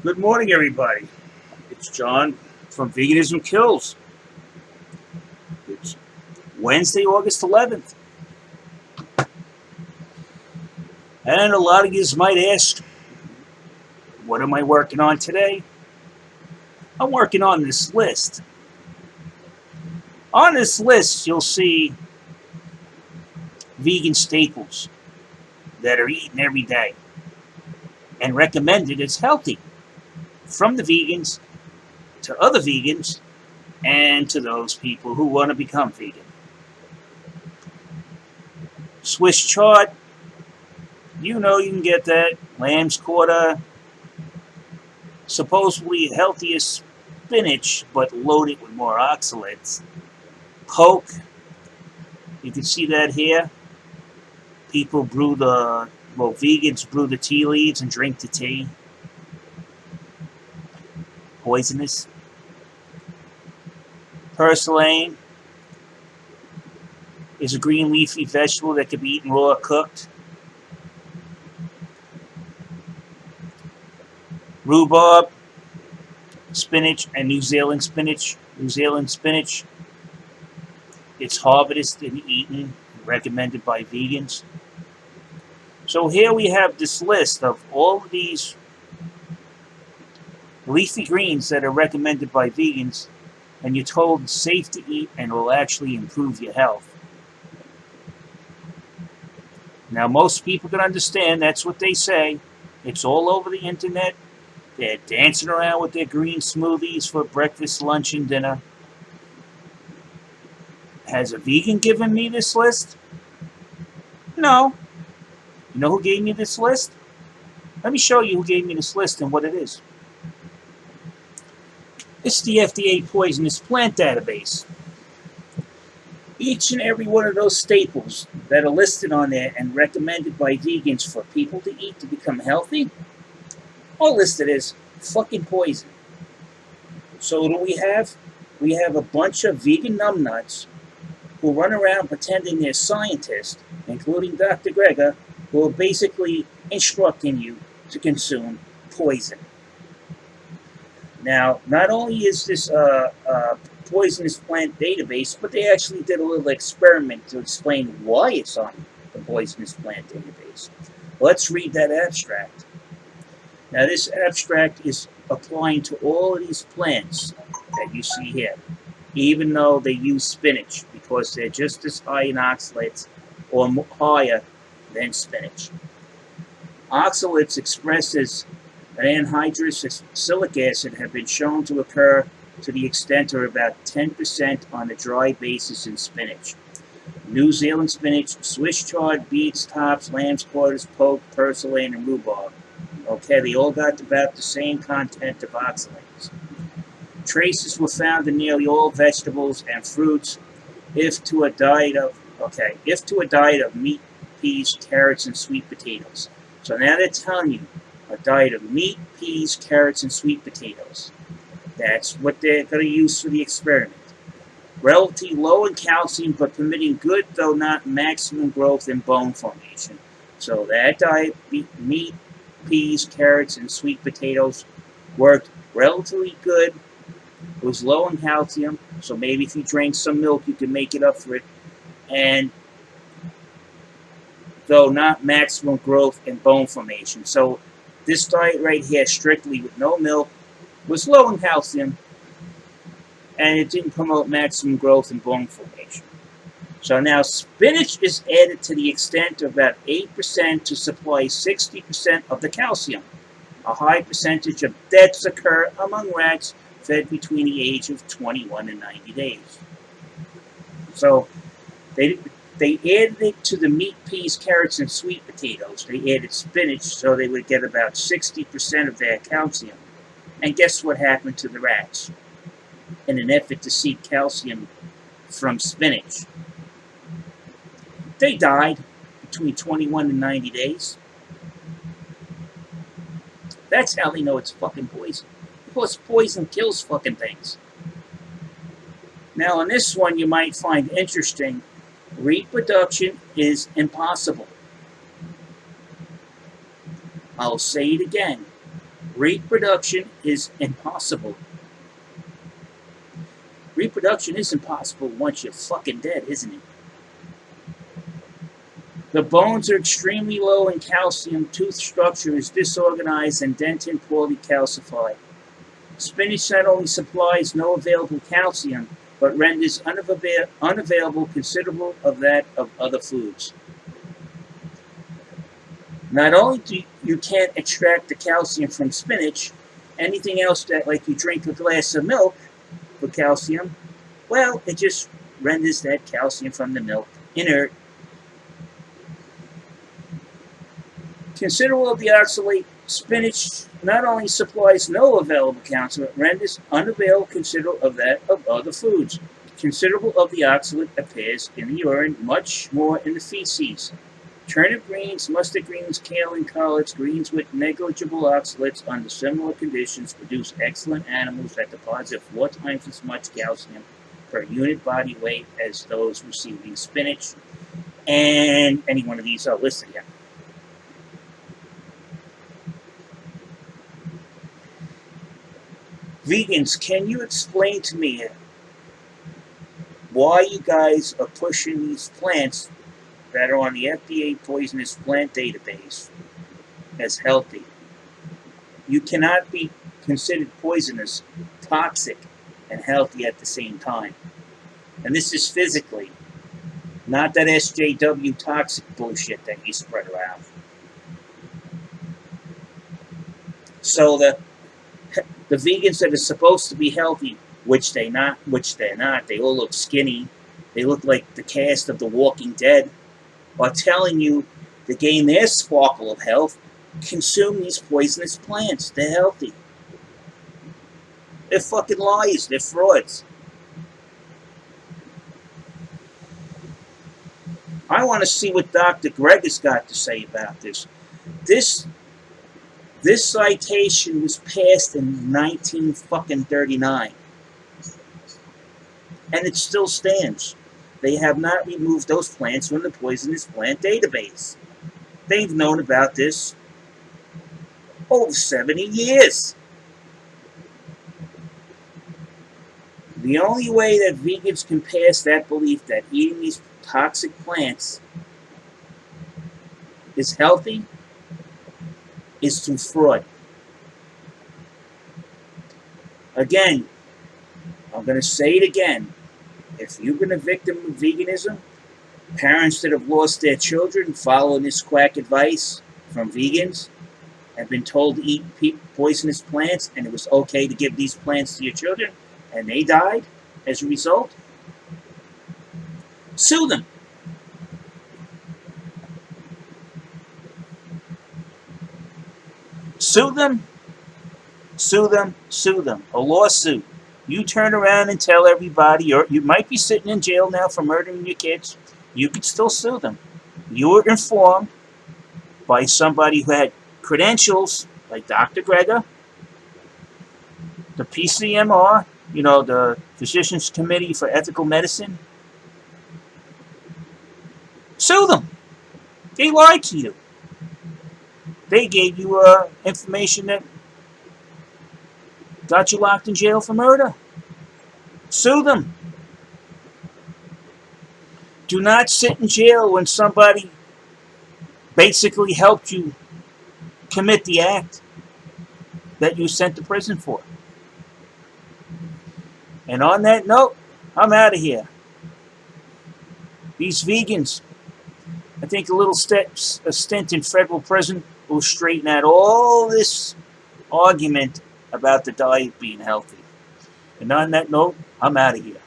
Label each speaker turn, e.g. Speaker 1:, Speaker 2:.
Speaker 1: Good morning, everybody. It's John from Veganism KILLS. It's Wednesday, August 11th. And a lot of you might ask, what am I working on today? I'm working on this list. On this list, you'll see vegan staples that are eaten every day and recommended as healthy from the vegans to other vegans and to those people who want to become vegan. Swiss chard, you know you can get that. Lamb's quarter, supposedly healthiest spinach, but loaded with more oxalates. Poke, you can see that here. People vegans brew the tea leaves and drink the tea. Poisonous. Purslane is a green leafy vegetable that can be eaten raw or cooked. Rhubarb, spinach, and New Zealand spinach. It's harvested and eaten, recommended by vegans. So here we have this list of all of these leafy greens that are recommended by vegans, and you're told it's safe to eat and will actually improve your health. Now, most people can understand that's what they say. It's all over the internet. They're dancing around with their green smoothies for breakfast, lunch, and dinner. Has a vegan given me this list? No. You know who gave me this list? Let me show you who gave me this list and what it is. It's the FDA Poisonous Plant Database. Each and every one of those staples that are listed on there and recommended by vegans for people to eat to become healthy are listed as fucking poison. So what do we have? We have a bunch of vegan numbnuts who run around pretending they're scientists, including Dr. Greger, who are basically instructing you to consume poison. Now, not only is this poisonous plant database, but they actually did a little experiment to explain why it's on the poisonous plant database. Let's read that abstract. Now, this abstract is applying to all of these plants that you see here, even though they use spinach, because they're just as high in oxalates or higher than spinach. Oxalates expressed as an anhydrous salicylic acid have been shown to occur to the extent of about 10% on a dry basis in spinach. New Zealand spinach, Swiss chard, beets, tops, lamb's quarters, poke, purslane, and rhubarb. Okay, they all got about the same content of oxalates. Traces were found in nearly all vegetables and fruits if to a diet of meat, peas, carrots, and sweet potatoes. So now they're telling you a diet of meat, peas, carrots, and sweet potatoes. That's what they're going to use for the experiment. Relatively low in calcium, but permitting good, though not maximum growth in bone formation. So that diet, meat, peas, carrots, and sweet potatoes, worked relatively good. It was low in calcium, so maybe if you drank some milk, you could make it up for it. And though not maximum growth in bone formation. So this diet right here, strictly with no milk, was low in calcium, and it didn't promote maximum growth in bone formation. So now spinach is added to the extent of about 8% to supply 60% of the calcium. A high percentage of deaths occur among rats fed between the age of 21 and 90 days. So they added it to the meat, peas, carrots, and sweet potatoes. They added spinach so they would get about 60% of their calcium. And guess what happened to the rats? In an effort to seek calcium from spinach, they died between 21 and 90 days. That's how they know it's fucking poison. Because poison kills fucking things. Now on this one you might find interesting, reproduction is impossible. I'll say it again. Reproduction is impossible. Reproduction is impossible once you're fucking dead, isn't it? The bones are extremely low in calcium, tooth structure is disorganized, and dentin poorly calcified. Spinach not only supplies no available calcium, but renders unavailable considerable of that of other foods. Not only do you can't extract the calcium from spinach, anything else that, like you drink a glass of milk for calcium, well, it just renders that calcium from the milk inert. Considerable of the oxalate spinach not only supplies no available calcium, but renders unavailable considerable of that of other foods. Considerable of the oxalate appears in the urine, much more in the feces. Turnip greens, mustard greens, kale, and collards, greens with negligible oxalates under similar conditions produce excellent animals that deposit 4 times as much calcium per unit body weight as those receiving spinach. And any one of these are listed here. Vegans, can you explain to me why you guys are pushing these plants that are on the FDA poisonous plant database as healthy? You cannot be considered poisonous, toxic, and healthy at the same time. And this is physically, not that SJW toxic bullshit that you spread around. So the vegans that are supposed to be healthy, which they're not, they all look skinny, they look like the cast of The Walking Dead, are telling you to gain their sparkle of health, consume these poisonous plants. They're healthy. They're fucking liars. They're frauds. I want to see what Dr. Greg has got to say about this. This citation was passed in 1939, and it still stands. They have not removed those plants from the poisonous plant database. They've known about this over 70 years. The only way that vegans can pass that belief that eating these toxic plants is healthy is through fraud. Again, I'm going to say it again. If you've been a victim of veganism, parents that have lost their children following this quack advice from vegans have been told to eat poisonous plants, and it was okay to give these plants to your children, and they died as a result, sue them. Sue them, sue them, sue them. A lawsuit. You turn around and tell everybody, or you might be sitting in jail now for murdering your kids. You could still sue them. You were informed by somebody who had credentials, like Dr. Greger, the PCMR, the Physicians Committee for Ethical Medicine. Sue them. They lied to you. They gave you information that got you locked in jail for murder. Sue them. Do not sit in jail when somebody basically helped you commit the act that you sent to prison for. And on that note, I'm out of here. These vegans, I think a little stint in federal prison will straighten out all this argument about the diet being healthy. And on that note, I'm out of here.